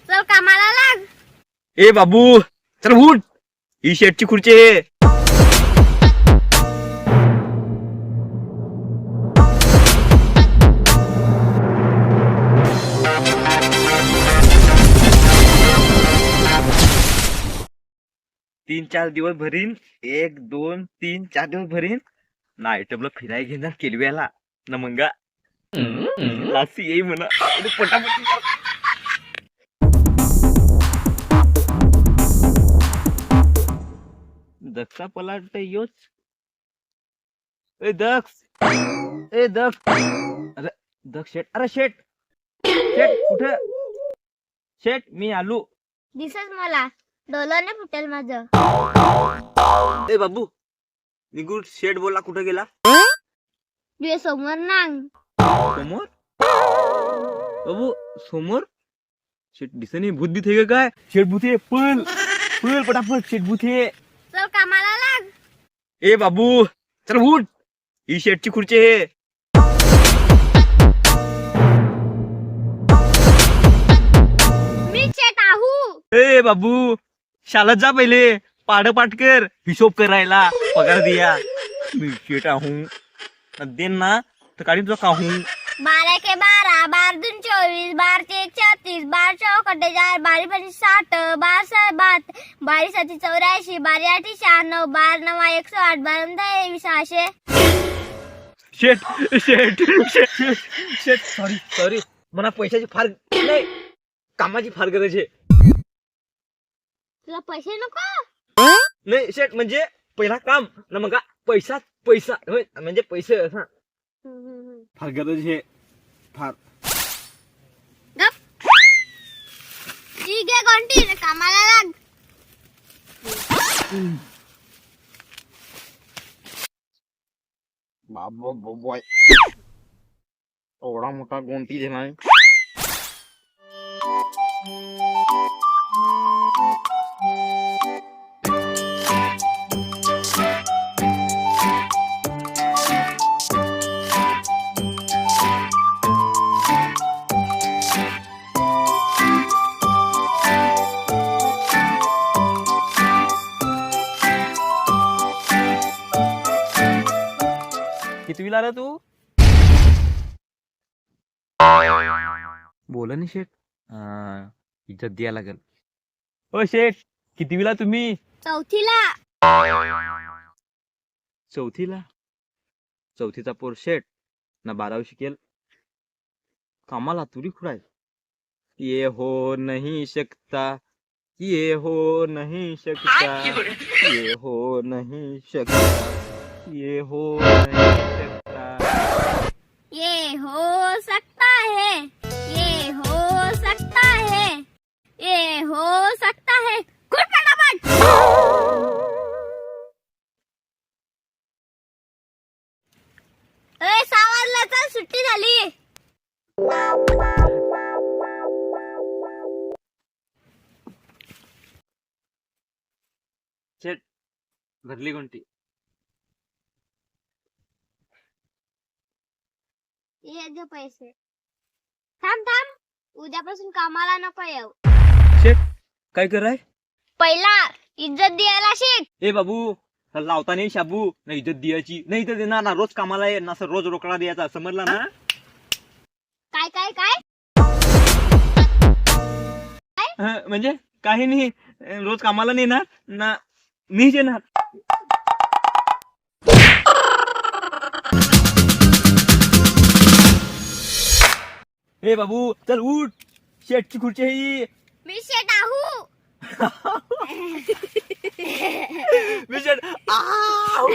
चल कामाला लाग. ए बाबू चल उठ, ही शेटची खुर्ची आहे. तीन चार दिवस भरीन, 1 2 3 4 दिवस भरीन ना. आयटमला फिरायला घेणार केलव्याला ना मंगा लासी येई म्हणा पटापट. दक्षा पलाट योच. ए दक्ष, ए दक्ष, अरे दक्ष शेट, अरे शेट शेट कुठे? शेट मी आलो. दिसच मला डोलं नाही फुटेल माझं. ए बाबू निगुड शेट बोला कुठे गेला? तुझ्या समोर नांग. समोर? बाबू समोर शेट दिसने भूत बीत है काय? शेट भूत है, पळ पळ पटापट, शेट भूत है. चल कामाला लाग. ए बाबू चल उठ, ही शेटची खुर्ची आहे. मी शेट आहू. ए बाबू शाळेत जा पहिले, पाठ कर, हिशोब करायला पगार दिया. मी शेट आहू देन ना तर काढी तुझा काहू. 12 के 12, 12 दून 24, 12 ते 1 36, 12 चौक 48, 12 पंचे 60, 12 7 32, 12 7 84, 12 8 96, 12 9 108, 12 10 600. शेट शेट शेट शेट शेट सॉरी सॉरी, मला पैशाची फार नाही, कामाची फार गरज आहे. तुला पैसे नको? नाही शेट, म्हणजे पहिला काम ना मग पैसा पैसा म्हणजे पैसे हा फार गरज आहे फार. गप. ठीक आहे घंटी, कामाला लाग. बाबा बॉय एवढा मोठा गोंटी देणार. कितवीला रे तू? बोला नाही शेठ. इज्जत द्यायला लागेल. ओ शेठ कितवीला तुम्ही? चौथीला. चौथीला? चौथीचा पोर शेठ ना 12वी शिकेल. कामाला तुरी खुडाय. ये हो नहीं शकता, ये हो नहीं शकता, ये हो नहीं शकता, ये हो नहीं सकता. ये हो सकता है, ये हो सकता है, ये हो सकता है. कुठ पटापट. ए सावरला चल, सुट्टी झाली. शेठ भरली कोणती? ये दे पैसे. थांब थांब, उद्यापासून कामाला नको येऊ. शेठ काय कराय? पहिला इज्जत द्यायला शिक. ए बाबू लावता नाही शाबू, नाही इज्जत द्यायची, नाही तर देणार ना. रोज कामाला ये ना, रोज रोकडा द्यायचा, समजला ना? काय काय काय म्हणजे काही नाही, रोज कामाला नेणार ना, मीच येणार. ए बाबू चल उठ, शेटची खुर्ची आहे ही. मी शेट आहू. मी शेट आहू.